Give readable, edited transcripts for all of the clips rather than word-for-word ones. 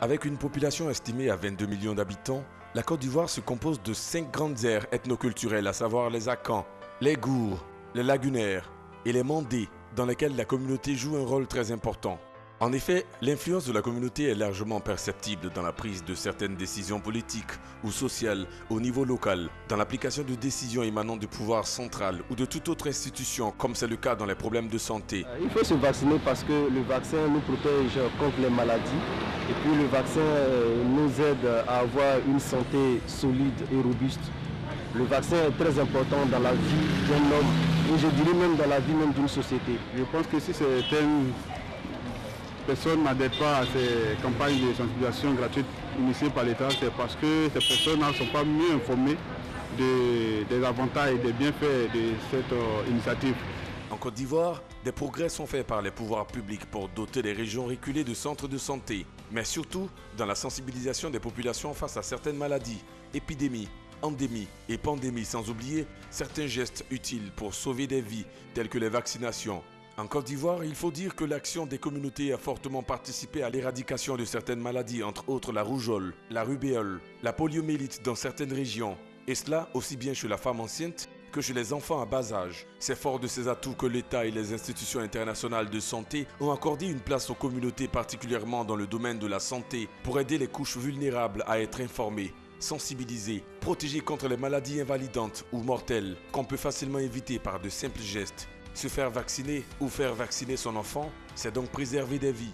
Avec une population estimée à 22 millions d'habitants, la Côte d'Ivoire se compose de 5 grandes aires ethnoculturelles, à savoir les Akans, les Gours, les Lagunaires et les Mandés, dans lesquelles la communauté joue un rôle très important. En effet, l'influence de la communauté est largement perceptible dans la prise de certaines décisions politiques ou sociales au niveau local, dans l'application de décisions émanant du pouvoir central ou de toute autre institution, comme c'est le cas dans les problèmes de santé. Il faut se vacciner parce que le vaccin nous protège contre les maladies et puis le vaccin nous aide à avoir une santé solide et robuste. Le vaccin est très important dans la vie d'un homme et je dirais même dans la vie même d'une société. Je pense que si certaines personnes n'adhèrent pas à ces campagnes de sensibilisation gratuites initiées par l'État, c'est parce que ces personnes ne sont pas mieux informées des avantages et des bienfaits de cette initiative. En Côte d'Ivoire, des progrès sont faits par les pouvoirs publics pour doter les régions reculées de centres de santé, mais surtout dans la sensibilisation des populations face à certaines maladies, épidémies, endémies et pandémies, sans oublier certains gestes utiles pour sauver des vies, tels que les vaccinations. En Côte d'Ivoire, il faut dire que l'action des communautés a fortement participé à l'éradication de certaines maladies, entre autres la rougeole, la rubéole, la poliomyélite dans certaines régions, et cela aussi bien chez la femme enceinte que chez les enfants à bas âge. C'est fort de ces atouts que l'État et les institutions internationales de santé ont accordé une place aux communautés, particulièrement dans le domaine de la santé, pour aider les couches vulnérables à être informées, sensibilisées, protégées contre les maladies invalidantes ou mortelles qu'on peut facilement éviter par de simples gestes. Se faire vacciner ou faire vacciner son enfant, c'est donc préserver des vies.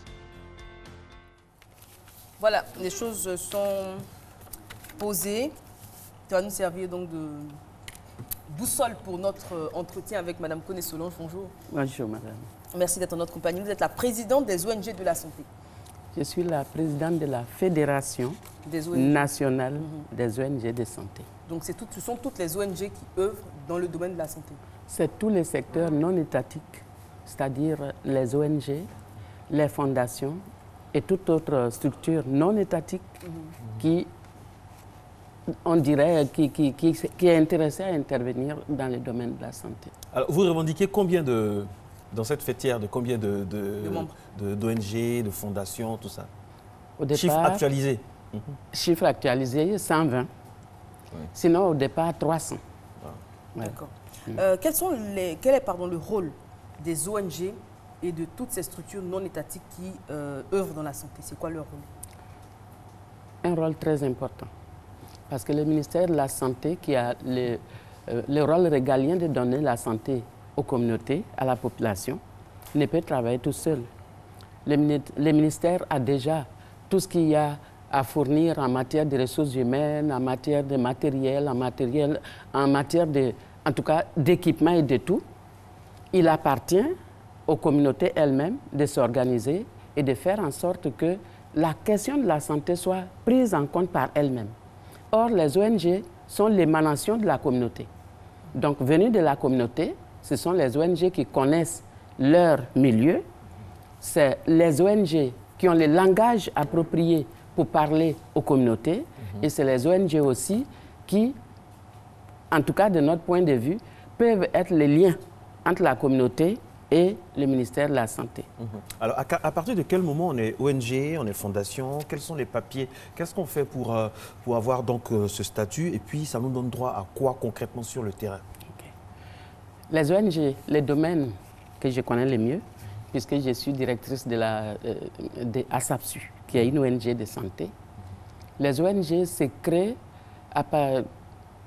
Voilà, les choses sont posées. Ça va nous servir donc de boussole pour notre entretien avec Mme Koné Solange. Bonjour. Bonjour, madame. Merci d'être en notre compagnie. Vous êtes la présidente des ONG de la santé. Je suis la présidente de la Fédération nationale des ONG de santé. Donc ce sont toutes les ONG qui œuvrent dans le domaine de la santé. C'est tous les secteurs non étatiques, c'est-à-dire les ONG, les fondations et toute autre structure non étatique qui, on dirait, qui est intéressée à intervenir dans le domaine de la santé. Alors, vous revendiquez combien dans cette fêtière, de combien d'ONG, de fondations, tout ça? Au départ, chiffre actualisé. Chiffre actualisé, 120. Oui. Sinon, au départ, 300. Ouais. D'accord. Quel est le rôle des ONG et de toutes ces structures non étatiques qui œuvrent dans la santé? C'est quoi leur rôle? Un rôle très important. Parce que le ministère de la Santé, qui a le rôle régalien de donner la santé aux communautés, à la population, ne peut travailler tout seul. Le ministère a déjà tout ce qu'il y a à fournir en matière de ressources humaines, en matière de matériel, en matière de... en tout cas d'équipement et de tout. Il appartient aux communautés elles-mêmes de s'organiser et de faire en sorte que la question de la santé soit prise en compte par elles-mêmes. Or, les ONG sont l'émanation de la communauté. Donc, venues de la communauté, ce sont les ONG qui connaissent leur milieu. C'est les ONG qui ont le langage approprié pour parler aux communautés. Et c'est les ONG aussi qui, en tout cas de notre point de vue, peuvent être les liens entre la communauté et le ministère de la Santé. Alors, à partir de quel moment on est ONG, on est fondation? Quels sont les papiers? Qu'est-ce qu'on fait pour avoir donc ce statut? Et puis, ça nous donne droit à quoi concrètement sur le terrain? Les ONG, les domaines que je connais le mieux, puisque je suis directrice de ASAPSU, qui est une ONG de santé. Les ONG se créent,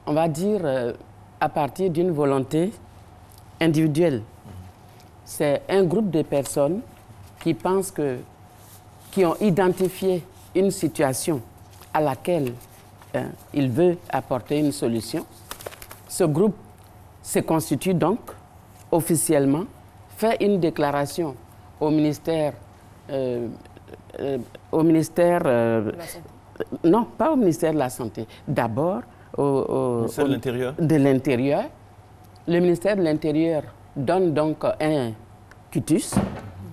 on va dire, à partir d'une volonté individuelle. C'est un groupe de personnes qui pensent qui ont identifié une situation à laquelle ils veulent apporter une solution. Ce groupe se constitue donc officiellement, fait une déclaration au ministère, non, pas au ministère de la Santé, d'abord au ministère de l'Intérieur. Le ministère de l'Intérieur donne donc un quitus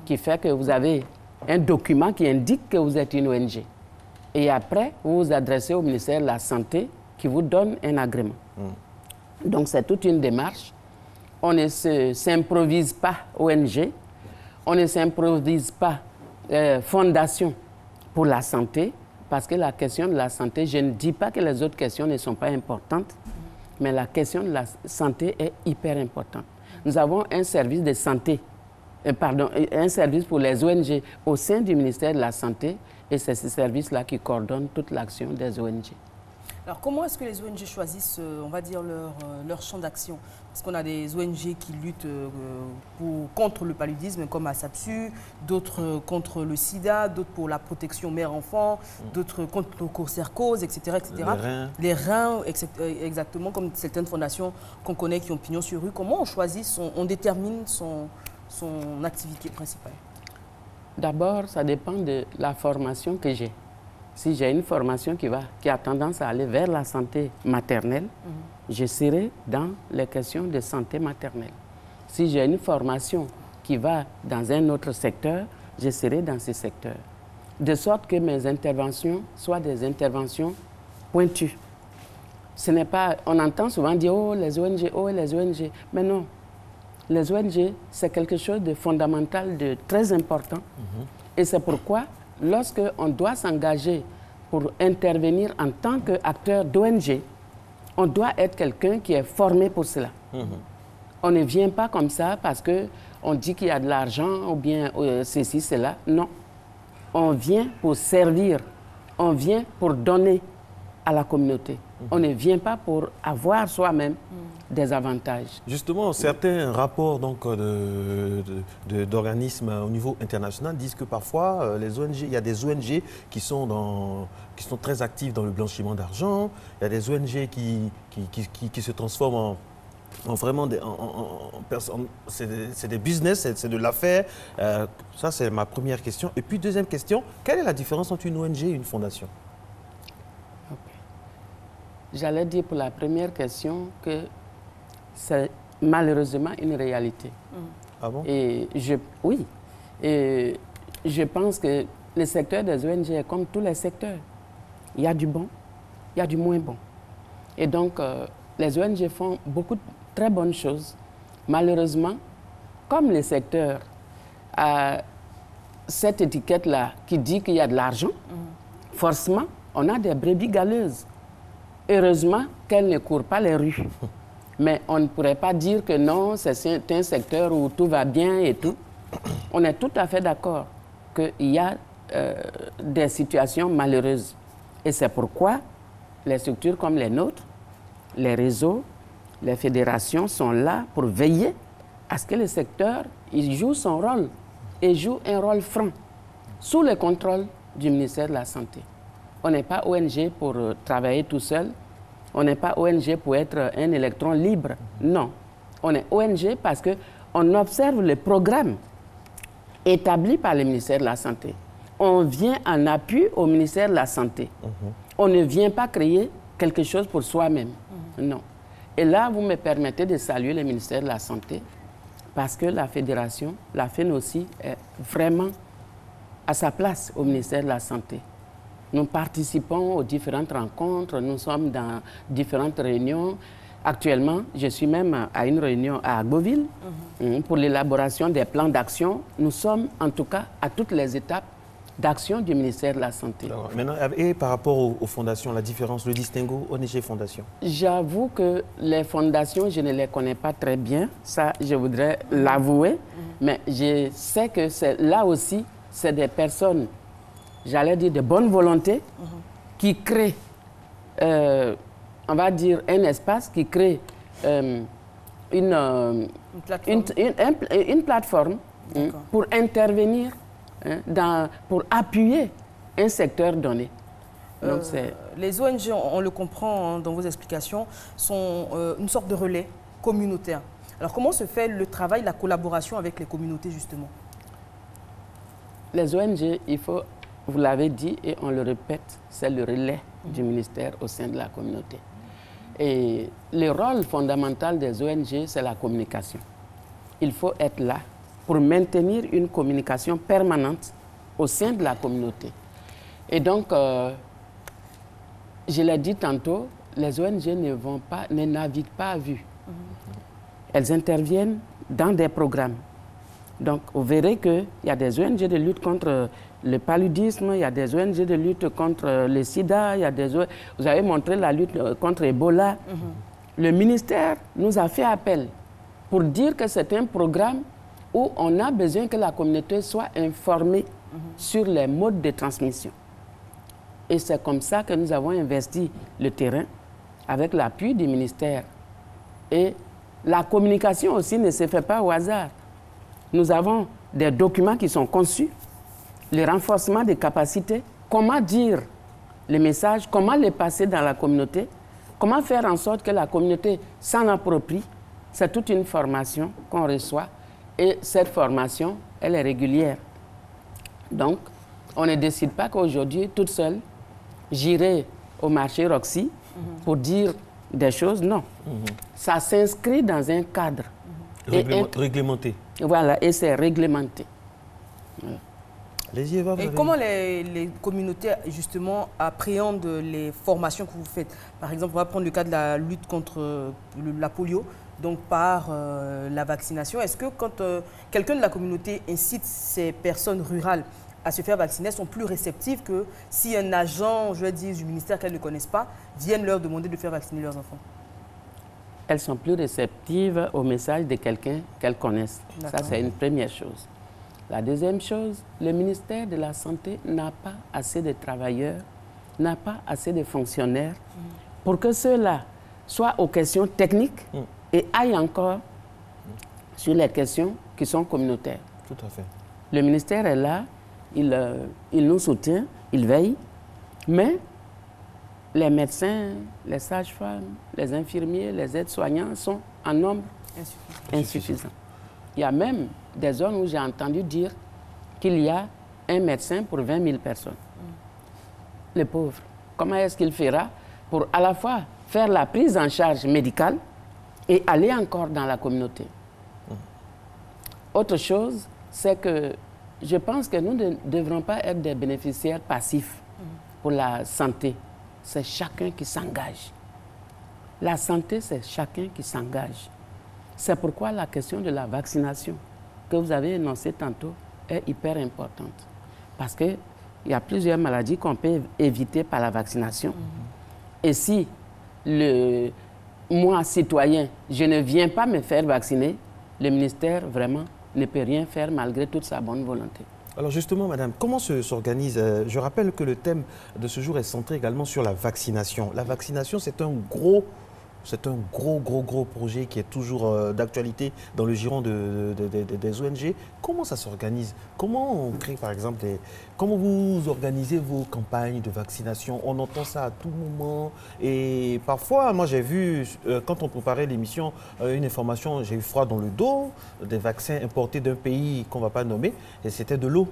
qui fait que vous avez un document qui indique que vous êtes une ONG. Et après, vous vous adressez au ministère de la Santé qui vous donne un agrément. Donc, c'est toute une démarche. On ne s'improvise pas ONG, on ne s'improvise pas fondation pour la santé. Parce que la question de la santé, je ne dis pas que les autres questions ne sont pas importantes, mais la question de la santé est hyper importante. Nous avons un service de santé, un service pour les ONG au sein du ministère de la Santé, et c'est ce service-là qui coordonne toute l'action des ONG. Alors, comment est-ce que les ONG choisissent, on va dire, leur champ d'action? Parce qu'on a des ONG qui luttent contre le paludisme, comme ASAPSU, d'autres contre le sida, d'autres pour la protection mère-enfant, d'autres contre le cocercose, etc., etc. Les reins, exactement, comme certaines fondations qu'on connaît qui ont pignon sur rue. Comment on choisit, on détermine son activité principale? D'abord, ça dépend de la formation que j'ai. Si j'ai une formation qui a tendance à aller vers la santé maternelle, je serai dans les questions de santé maternelle. Si j'ai une formation qui va dans un autre secteur, je serai dans ce secteur. De sorte que mes interventions soient des interventions pointues. Ce n'est pas, on entend souvent dire « oh, les ONG, oh, les ONG ». Mais non, les ONG, c'est quelque chose de fondamental, de très important. Et c'est pourquoi, lorsqu'on doit s'engager pour intervenir en tant qu'acteur d'ONG, on doit être quelqu'un qui est formé pour cela. On ne vient pas comme ça parce qu'on dit qu'il y a de l'argent ou bien ceci, cela. Non. On vient pour servir. On vient pour donner à la communauté. On ne vient pas pour avoir soi-même des avantages. Justement, certains rapports d'organismes au niveau international disent que parfois, les ONG, il y a des ONG qui sont très actives dans le blanchiment d'argent, il y a des ONG qui se transforment en vraiment c'est des business, c'est de l'affaire. Ça, c'est ma première question. Et puis, deuxième question, quelle est la différence entre une ONG et une fondation? J'allais dire pour la première question que c'est malheureusement une réalité. Ah bon? Oui. Et je pense que le secteur des ONG est comme tous les secteurs. Il y a du bon, il y a du moins bon. Et donc, les ONG font beaucoup de très bonnes choses. Malheureusement, comme le secteur a cette étiquette-là qui dit qu'il y a de l'argent, forcément, on a des brebis galeuses. Heureusement qu'elles ne courent pas les rues. Mais on ne pourrait pas dire que non, c'est un secteur où tout va bien et tout. On est tout à fait d'accord qu'il y a des situations malheureuses. Et c'est pourquoi les structures comme les nôtres, les réseaux, les fédérations sont là pour veiller à ce que le secteur il joue son rôle et joue un rôle franc sous le contrôle du ministère de la Santé. On n'est pas ONG pour travailler tout seul. On n'est pas ONG pour être un électron libre. Non. On est ONG parce qu'on observe le programme établi par le ministère de la Santé. On vient en appui au ministère de la Santé. On ne vient pas créer quelque chose pour soi-même. Non. Et là, vous me permettez de saluer le ministère de la Santé parce que la fédération, la FENOCI, est vraiment à sa place au ministère de la Santé. Nous participons aux différentes rencontres, nous sommes dans différentes réunions. Actuellement, je suis même à une réunion à Agboville pour l'élaboration des plans d'action. Nous sommes en tout cas à toutes les étapes d'action du ministère de la Santé. Maintenant, et par rapport aux fondations, la différence, le distinguo ONG-fondation? J'avoue que les fondations, je ne les connais pas très bien. Ça, je voudrais l'avouer. Mais je sais que là aussi, c'est des personnes, j'allais dire de bonne volonté, qui créent, on va dire, un espace, qui crée une plateforme pour intervenir, pour appuyer un secteur donné. Donc, les ONG, on le comprend dans vos explications, sont une sorte de relais communautaire. Alors, comment se fait le travail, la collaboration avec les communautés, justement? Les ONG, il faut... Vous l'avez dit et on le répète, c'est le relais du ministère au sein de la communauté. Et le rôle fondamental des ONG, c'est la communication. Il faut être là pour maintenir une communication permanente au sein de la communauté. Et donc, je l'ai dit tantôt, les ONG ne naviguent pas à vue. Elles interviennent dans des programmes. Donc, vous verrez qu'il y a des ONG de lutte contre le paludisme, il y a des ONG de lutte contre le sida, il y a des ONG... Vous avez montré la lutte contre Ebola. Le ministère nous a fait appel pour dire que c'est un programme où on a besoin que la communauté soit informée sur les modes de transmission. Et c'est comme ça que nous avons investi le terrain avec l'appui du ministère. Et la communication aussi ne se fait pas au hasard. Nous avons des documents qui sont conçus, le renforcement des capacités, comment dire les messages, comment les passer dans la communauté, comment faire en sorte que la communauté s'en approprie. C'est toute une formation qu'on reçoit et cette formation, elle est régulière. Donc, on ne décide pas qu'aujourd'hui, toute seule, j'irai au marché Roxy pour dire des choses, non. Ça s'inscrit dans un cadre. Réglementé. Voilà, et c'est réglementé. Voilà. Et comment les communautés, justement, appréhendent les formations que vous faites? Par exemple, on va prendre le cas de la lutte contre la polio, donc par la vaccination. Est-ce que quand quelqu'un de la communauté incite ces personnes rurales à se faire vacciner, elles sont plus réceptives que si un agent, je vais dire, du ministère qu'elles ne connaissent pas, vienne leur demander de faire vacciner leurs enfants? Elles sont plus réceptives au message de quelqu'un qu'elles connaissent. Ça, c'est une première chose. La deuxième chose, le ministère de la Santé n'a pas assez de travailleurs, n'a pas assez de fonctionnaires pour que ceux-là soient aux questions techniques et aillent encore sur les questions qui sont communautaires. Tout à fait. Le ministère est là, il nous soutient, il veille, mais les médecins, les sages-femmes, les infirmiers, les aides-soignants sont en nombre insuffisant. Il y a même des zones où j'ai entendu dire qu'il y a un médecin pour 20 000 personnes. Le pauvre, comment est-ce qu'il fera pour à la fois faire la prise en charge médicale et aller encore dans la communauté? Autre chose, c'est que je pense que nous ne devrons pas être des bénéficiaires passifs pour la santé. C'est chacun qui s'engage. La santé, c'est chacun qui s'engage. C'est pourquoi la question de la vaccination que vous avez énoncée tantôt est hyper importante. Parce qu'il y a plusieurs maladies qu'on peut éviter par la vaccination. Et si moi, citoyen, je ne viens pas me faire vacciner, le ministère, vraiment, ne peut rien faire malgré toute sa bonne volonté. Alors justement, madame, comment s'organise Je rappelle que le thème de ce jour est centré également sur la vaccination. La vaccination, c'est un gros projet qui est toujours d'actualité dans le giron des ONG. Comment ça s'organise? Comment on crée, par exemple, comment vous organisez vos campagnes de vaccination? On entend ça à tout moment. Et parfois, moi j'ai vu, quand on préparait l'émission, une information, j'ai eu froid dans le dos, des vaccins importés d'un pays qu'on ne va pas nommer, et c'était de l'eau.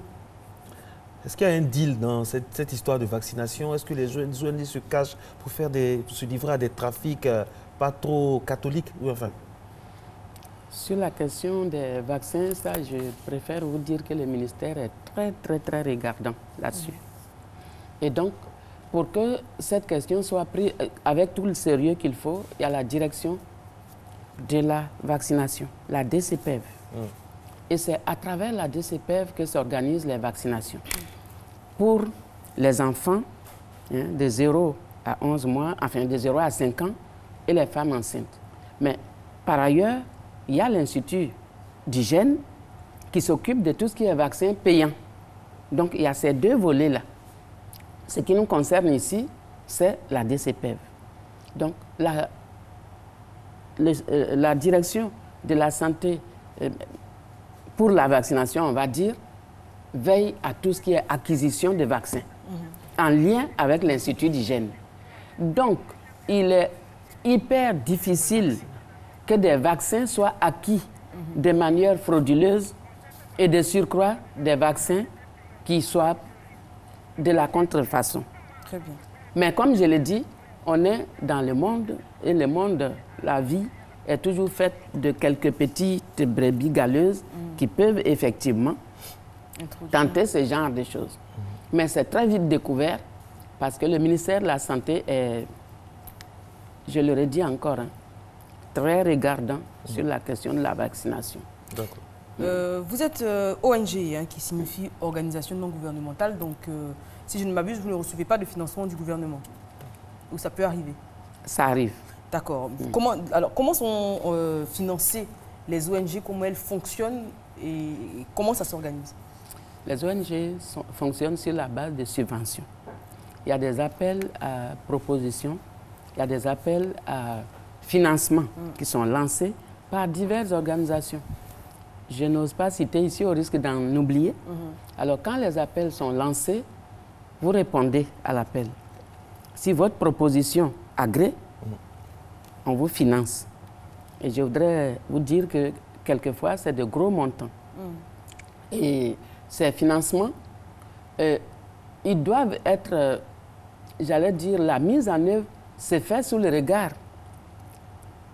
Est-ce qu'il y a un deal dans cette histoire de vaccination? Est-ce que les ONG se cachent pour se livrer à des trafics pas trop catholiques? Enfin. Sur la question des vaccins, ça, je préfère vous dire que le ministère est très regardant là-dessus. Et donc, pour que cette question soit prise avec tout le sérieux qu'il faut, il y a la direction de la vaccination, la DCPEV. Et c'est à travers la DCPEV que s'organisent les vaccinations. Pour les enfants de 0 à 11 mois, enfin de 0 à 5 ans, et les femmes enceintes. Mais par ailleurs, il y a l'Institut d'hygiène qui s'occupe de tout ce qui est vaccin payant. Donc il y a ces deux volets-là. Ce qui nous concerne ici, c'est la DCPEV. Donc la direction de la santé pour la vaccination, on va dire, veille à tout ce qui est acquisition de vaccins, en lien avec l'Institut d'hygiène. Donc, il est hyper difficile que des vaccins soient acquis de manière frauduleuse et de surcroît des vaccins qui soient de la contrefaçon. Très bien. Mais comme je l'ai dit, on est dans le monde et le monde, la vie, est toujours faite de quelques petites brebis galeuses qui peuvent effectivement tenter ce genre de choses. Mais c'est très vite découvert parce que le ministère de la Santé est, je le redis encore, très regardant sur la question de la vaccination. Vous êtes ONG, hein, qui signifie organisation non gouvernementale, donc si je ne m'abuse, vous ne recevez pas de financement du gouvernement. Ou ça peut arriver? Ça arrive. D'accord. Comment sont financées les ONG, comment elles fonctionnent et comment ça s'organise? Les ONG fonctionnent sur la base de subventions. Il y a des appels à propositions, il y a des appels à financement qui sont lancés par diverses organisations. Je n'ose pas citer ici au risque d'en oublier. Alors, quand les appels sont lancés, vous répondez à l'appel. Si votre proposition agrée, on vous finance. Et je voudrais vous dire que quelquefois, c'est de gros montants. Et ces financements, ils doivent être, j'allais dire, la mise en œuvre se fait sous le regard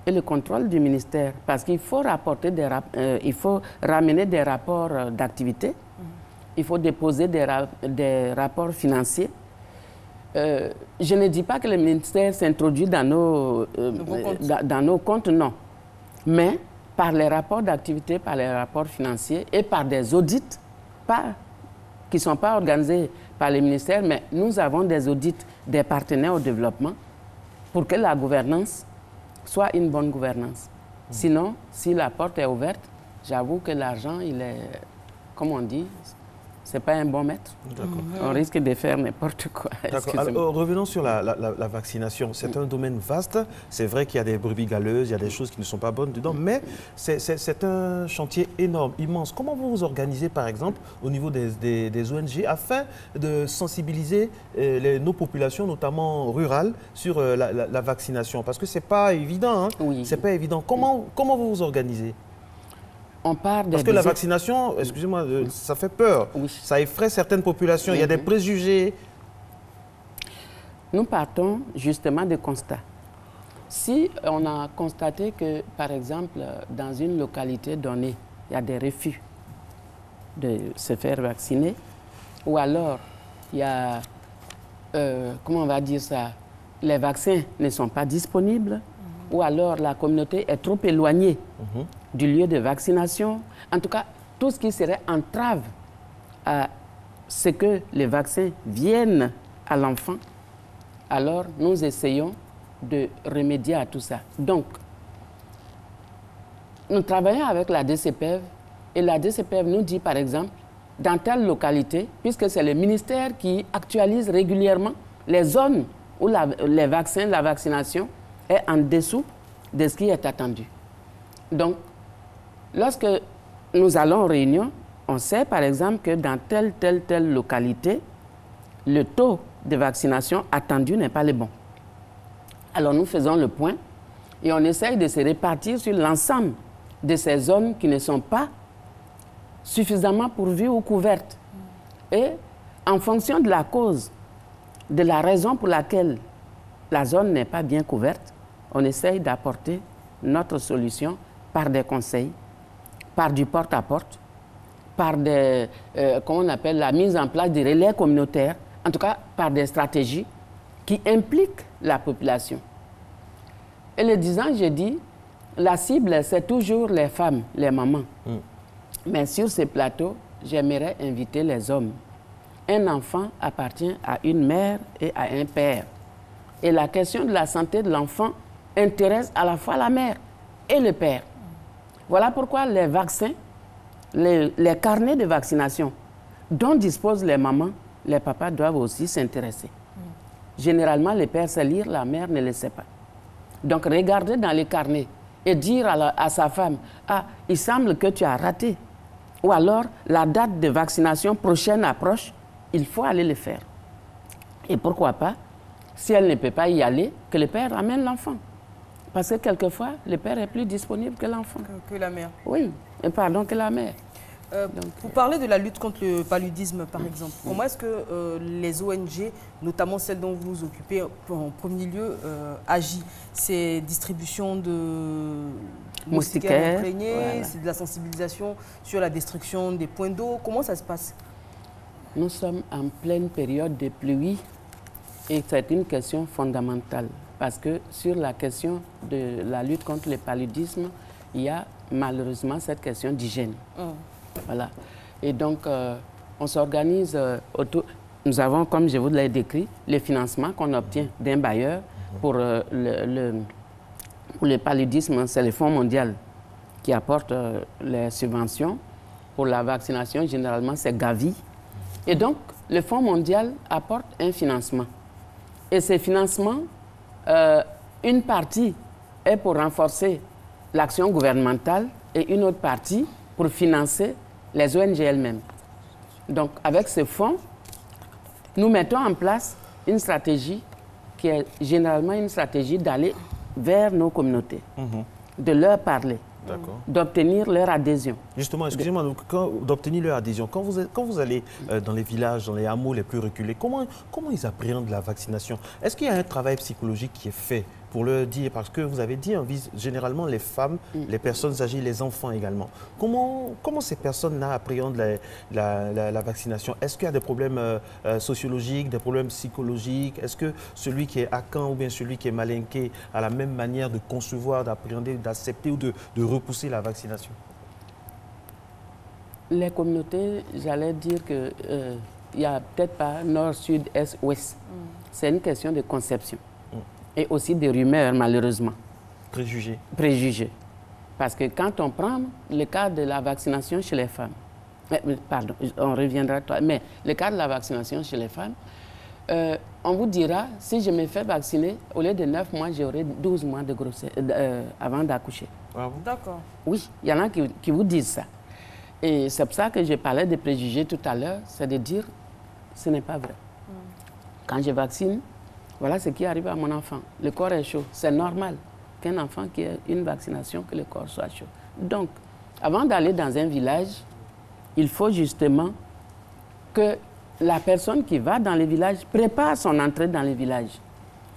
et le contrôle du ministère, parce qu'il faut il faut ramener des rapports d'activité, il faut déposer des rapports financiers. Je ne dis pas que le ministère s'introduit dans nos comptes, non. Mais par les rapports d'activité, par les rapports financiers et par des audits qui ne sont pas organisés par le ministère, mais nous avons des audits des partenaires au développement pour que la gouvernance soit une bonne gouvernance. Sinon, si la porte est ouverte, j'avoue que l'argent, il est, comme on dit, c'est pas un bon maître. On risque de faire n'importe quoi. Alors, revenons sur la vaccination. C'est un domaine vaste. C'est vrai qu'il y a des brebis galeuses, il y a des choses qui ne sont pas bonnes dedans, mais c'est un chantier énorme, immense. Comment vous vous organisez, par exemple, au niveau des ONG, afin de sensibiliser nos populations, notamment rurales, sur la vaccination? Parce que ce n'est pas évident. Hein? Oui. C'est pas évident. Comment vous vous organisez? Parce que la vaccination, excusez-moi, ça fait peur. Oui. Ça effraie certaines populations. Il y a des préjugés. Nous partons justement de constats. Si on a constaté que, par exemple, dans une localité donnée, il y a des refus de se faire vacciner, ou alors il y a, comment on va dire ça, les vaccins ne sont pas disponibles, ou alors la communauté est trop éloignée du lieu de vaccination. En tout cas, tout ce qui serait entrave à ce que les vaccins viennent à l'enfant, alors nous essayons de remédier à tout ça. Donc, nous travaillons avec la DCPEV et la DCPEV nous dit, par exemple, dans telle localité, puisque c'est le ministère qui actualise régulièrement les zones où les vaccins, la vaccination est en dessous de ce qui est attendu. Donc, lorsque nous allons en réunion, on sait par exemple que dans telle localité, le taux de vaccination attendu n'est pas le bon. Alors nous faisons le point et on essaye de se répartir sur l'ensemble de ces zones qui ne sont pas suffisamment pourvues ou couvertes. Et en fonction de la cause, de la raison pour laquelle la zone n'est pas bien couverte, on essaye d'apporter notre solution par des conseils, par du porte-à-porte, par des, comment on appelle, la mise en place des relais communautaires, en tout cas par des stratégies qui impliquent la population. Et le disant, j'ai dit, la cible, c'est toujours les femmes, les mamans. Mais sur ces plateaux, j'aimerais inviter les hommes. Un enfant appartient à une mère et à un père. Et la question de la santé de l'enfant intéresse à la fois la mère et le père. Voilà pourquoi les vaccins, les carnets de vaccination dont disposent les mamans, les papas doivent aussi s'intéresser. Généralement, les pères savent lire, la mère ne le sait pas. Donc, regarder dans les carnets et dire à sa femme, « Ah, il semble que tu as raté. » Ou alors, la date de vaccination prochaine approche, il faut aller le faire. Et pourquoi pas, si elle ne peut pas y aller, que le père amène l'enfant. Parce que quelquefois, le père est plus disponible que l'enfant. Que la mère. Oui, pardon, que la mère. Vous parlez de la lutte contre le paludisme, par exemple. Comment est-ce que les ONG, notamment celles dont vous vous occupez en premier lieu, agissent? C'est distribution de moustiquaires imprégnés, voilà. C'est de la sensibilisation sur la destruction des points d'eau. Comment ça se passe? Nous sommes en pleine période de pluie et c'est une question fondamentale. Parce que sur la question de la lutte contre le paludisme, il y a malheureusement cette question d'hygiène. Voilà. Et donc, on s'organise autour. Nous avons, comme je vous l'ai décrit, les financements qu'on obtient d'un bailleur pour le paludisme. C'est le Fonds mondial qui apporte les subventions. Pour la vaccination, généralement, c'est Gavi. Et donc, le Fonds mondial apporte un financement. Et ces financements, une partie est pour renforcer l'action gouvernementale et une autre partie pour financer les ONG elles-mêmes. Donc, avec ce fonds, nous mettons en place une stratégie qui est généralement une stratégie d'aller vers nos communautés, de leur parler, d'obtenir leur adhésion. Justement, excusez-moi, d'obtenir leur adhésion. Quand vous allez dans les villages, dans les hameaux les plus reculés, comment ils appréhendent la vaccination? Est-ce qu'il y a un travail psychologique qui est fait pour leur dire, parce que vous avez dit, on vise généralement les femmes, les personnes âgées, les enfants également. Comment ces personnes-là appréhendent la vaccination? Est-ce qu'il y a des problèmes sociologiques, des problèmes psychologiques? Est-ce que celui qui est acquin ou bien celui qui est malinqué a la même manière de concevoir, d'appréhender, d'accepter ou de repousser la vaccination? Les communautés, j'allais dire que il n'y a peut-être pas nord, sud, est, ouest. C'est une question de conception. Et aussi des rumeurs, malheureusement. Préjugés. Préjugés. Parce que quand on prend le cas de la vaccination chez les femmes, pardon, on reviendra, mais le cas de la vaccination chez les femmes, on vous dira, si je me fais vacciner, au lieu de 9 mois, j'aurai 12 mois de grossesse avant d'accoucher. Ah bon? D'accord. Oui, il y en a qui vous disent ça. Et c'est pour ça que je parlais des préjugés tout à l'heure, c'est de dire, ce n'est pas vrai. Quand je vaccine, voilà ce qui arrive à mon enfant. Le corps est chaud. C'est normal qu'un enfant qui ait une vaccination, que le corps soit chaud. Donc, avant d'aller dans un village, il faut justement que la personne qui va dans le village prépare son entrée dans le village.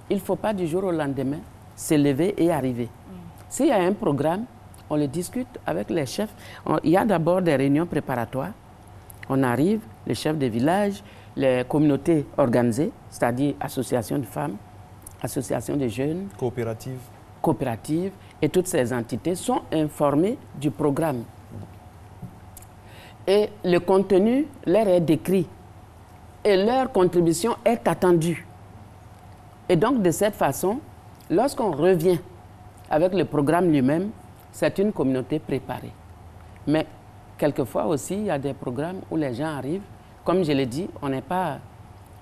Il ne faut pas du jour au lendemain se lever et arriver. S'il y a un programme, on le discute avec les chefs. Il y a d'abord des réunions préparatoires. On arrive, les chefs de village, les communautés organisées, c'est-à-dire associations de femmes, associations de jeunes, coopératives, et toutes ces entités sont informées du programme. Et le contenu leur est décrit et leur contribution est attendue. Et donc, de cette façon, lorsqu'on revient avec le programme lui-même, c'est une communauté préparée. Mais quelquefois aussi, il y a des programmes où les gens arrivent. Comme je l'ai dit, on n'est pas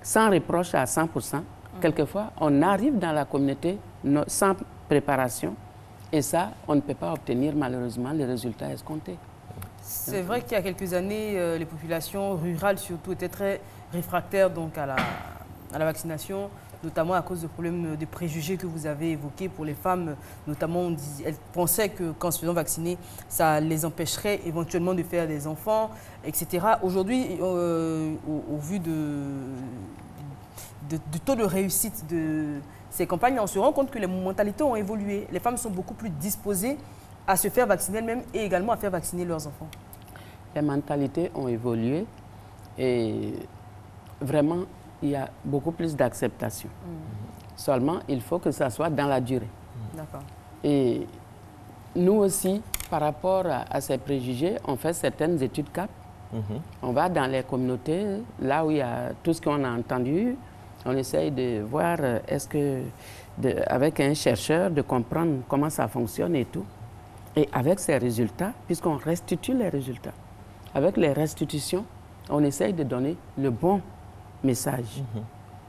sans reproche à 100%. Quelquefois, on arrive dans la communauté sans préparation et ça, on ne peut pas obtenir malheureusement les résultats escomptés. C'est vrai qu'il y a quelques années, les populations rurales surtout étaient très réfractaires donc, à la vaccination, notamment à cause de problèmes de préjugés que vous avez évoqués pour les femmes. Notamment, elles pensaient qu'en se faisant vacciner, ça les empêcherait éventuellement de faire des enfants, etc. Aujourd'hui, au vu du taux de réussite de ces campagnes, on se rend compte que les mentalités ont évolué. Les femmes sont beaucoup plus disposées à se faire vacciner elles-mêmes et également à faire vacciner leurs enfants. Les mentalités ont évolué et vraiment, il y a beaucoup plus d'acceptation. Seulement, il faut que ça soit dans la durée. D'accord. Et nous aussi, par rapport à ces préjugés, on fait certaines études CAP. On va dans les communautés, là où il y a tout ce qu'on a entendu. On essaye de voir, avec un chercheur, de comprendre comment ça fonctionne et tout. Et avec ces résultats, puisqu'on restitue les résultats, avec les restitutions, on essaye de donner le bon message.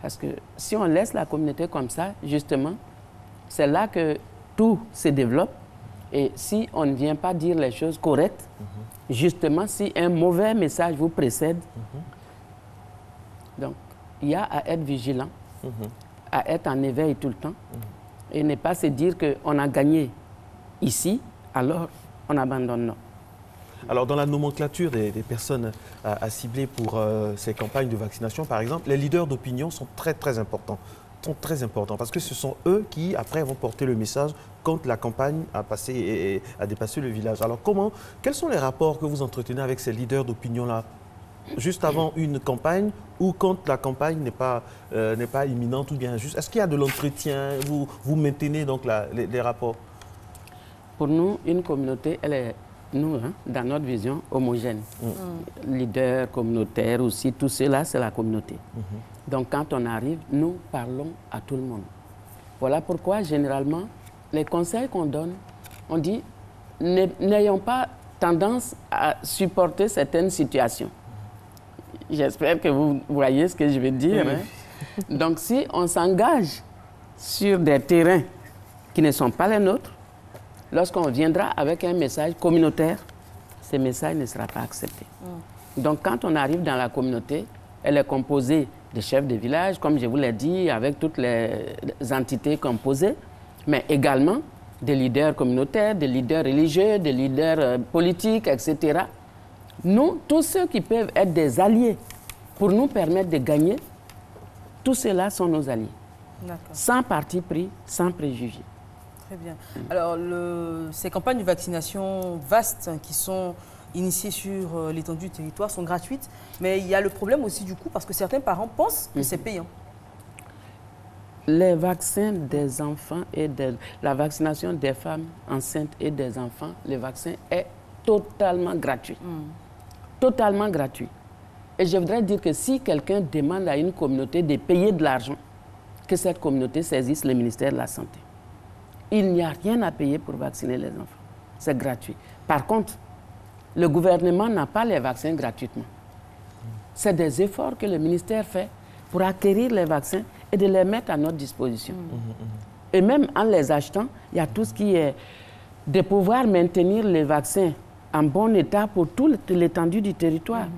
Parce que si on laisse la communauté comme ça, justement, c'est là que tout se développe. Et si on ne vient pas dire les choses correctes, justement, si un mauvais message vous précède, donc il y a à être vigilant, à être en éveil tout le temps, et ne pas se dire qu'on a gagné ici, alors on abandonne. Non. Alors, dans la nomenclature des personnes à cibler pour ces campagnes de vaccination, par exemple, les leaders d'opinion sont très importants. Parce que ce sont eux qui, après, vont porter le message quand la campagne a dépassé le village. Alors, quels sont les rapports que vous entretenez avec ces leaders d'opinion-là, juste avant une campagne ou quand la campagne n'est pas imminente ou bien juste? Est-ce qu'il y a de l'entretien? Vous maintenez donc les rapports? Pour nous, une communauté, elle est, nous, hein, dans notre vision, homogène. Leader communautaire aussi, tout cela, c'est la communauté. Donc, quand on arrive, nous parlons à tout le monde. Voilà pourquoi, généralement, les conseils qu'on donne, on dit, n'ayons pas tendance à supporter certaines situations. J'espère que vous voyez ce que je veux dire. Hein? Donc, si on s'engage sur des terrains qui ne sont pas les nôtres, lorsqu'on viendra avec un message communautaire, ce message ne sera pas accepté. Donc, quand on arrive dans la communauté, elle est composée de chefs de village, comme je vous l'ai dit, avec toutes les entités composées, mais également des leaders communautaires, des leaders religieux, des leaders politiques, etc. Nous, tous ceux qui peuvent être des alliés pour nous permettre de gagner, tous ceux-là sont nos alliés. Sans parti pris, sans préjugés. Très bien. Alors, ces campagnes de vaccination vastes qui sont initiées sur l'étendue du territoire sont gratuites, mais il y a le problème aussi du coût parce que certains parents pensent que c'est payant. Les vaccins des enfants et la vaccination des femmes enceintes et des enfants, le vaccin est totalement gratuit. Totalement gratuit. Et je voudrais dire que si quelqu'un demande à une communauté de payer de l'argent, que cette communauté saisisse le ministère de la Santé. Il n'y a rien à payer pour vacciner les enfants. C'est gratuit. Par contre, le gouvernement n'a pas les vaccins gratuitement. C'est des efforts que le ministère fait pour acquérir les vaccins et de les mettre à notre disposition. Et même en les achetant, il y a tout ce qui est de pouvoir maintenir les vaccins en bon état pour toute l'étendue du territoire.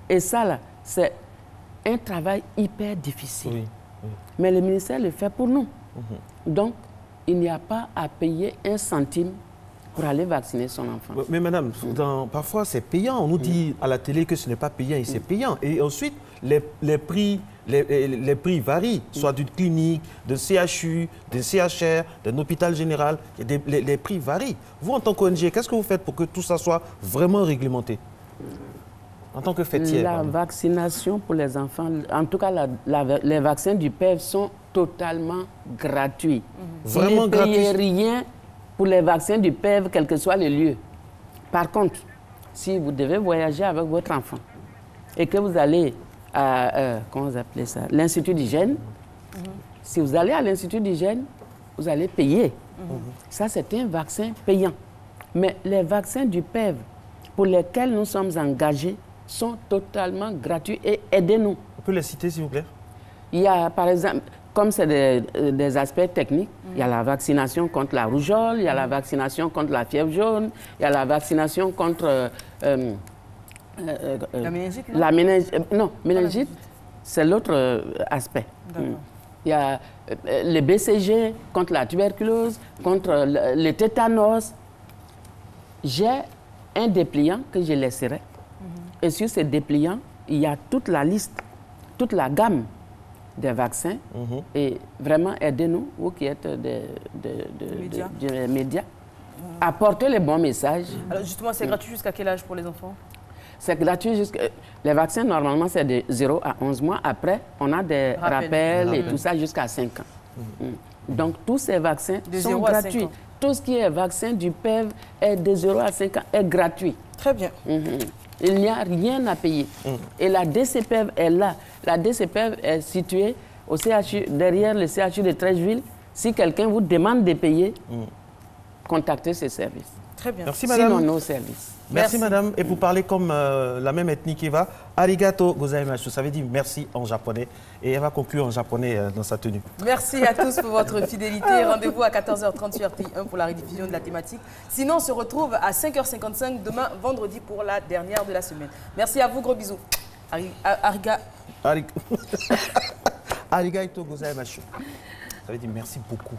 Et ça, là, c'est un travail hyper difficile. Mais le ministère le fait pour nous. Donc, il n'y a pas à payer un centime pour aller vacciner son enfant. Mais madame, parfois c'est payant. On nous dit à la télé que ce n'est pas payant et c'est payant. Et ensuite, les prix varient, soit d'une clinique, d'un CHU, d'un CHR, d'un hôpital général. Les prix varient. Vous, en tant qu'ONG, qu'est-ce que vous faites pour que tout ça soit vraiment réglementé? En tant que fêtière. La vaccination pour les enfants, en tout cas, les vaccins du PEV sont totalement gratuits. Vraiment gratuits? Ne payez rien pour les vaccins du PEV, quel que soit le lieu. Par contre, si vous devez voyager avec votre enfant et que vous allez à, comment vous appelez ça, l'Institut d'hygiène, si vous allez à l'Institut d'hygiène, vous allez payer. Ça, c'est un vaccin payant. Mais les vaccins du PEV pour lesquels nous sommes engagés sont totalement gratuits et aidez-nous. On peut les citer, s'il vous plaît? Il y a, par exemple, comme c'est des aspects techniques, il y a la vaccination contre la rougeole, il y a la vaccination contre la fièvre jaune, il y a la vaccination contre... la méningite, non? Méningite, c'est l'autre aspect. Il y a le BCG contre la tuberculose, contre le tétanos. J'ai un dépliant que je laisserai. Et sur ce dépliant, il y a toute la liste, toute la gamme des vaccins. Et vraiment, aidez-nous, vous qui êtes des médias, apportez les bons messages. Alors justement, c'est gratuit jusqu'à quel âge pour les enfants? C'est gratuit jusqu'à... Les vaccins, normalement, c'est de 0 à 11 mois. Après, on a des rappels et tout ça jusqu'à 5 ans. Donc, tous ces vaccins sont gratuits. Tout ce qui est vaccin du PEV est de 0 à 5 ans est gratuit. Très bien. Il n'y a rien à payer. Et la DCPEV est là. La DCPEV est située au CHU, derrière le CHU de Trècheville. Si quelqu'un vous demande de payer, contactez ce service. Très bien. Merci, madame. Sinon, nos services. Merci, madame. Et pour parler comme la même ethnie qu'Eva, arigato gozaimasu. Ça veut dire merci en japonais. Et elle va conclure en japonais dans sa tenue. Merci à tous pour votre fidélité. Rendez-vous à 14h30 sur RTI1 pour la rediffusion de la thématique. Sinon, on se retrouve à 5h55 demain, vendredi, pour la dernière de la semaine. Merci à vous. Gros bisous. Arigato Arigato gozaimasu. Ça veut dire merci beaucoup.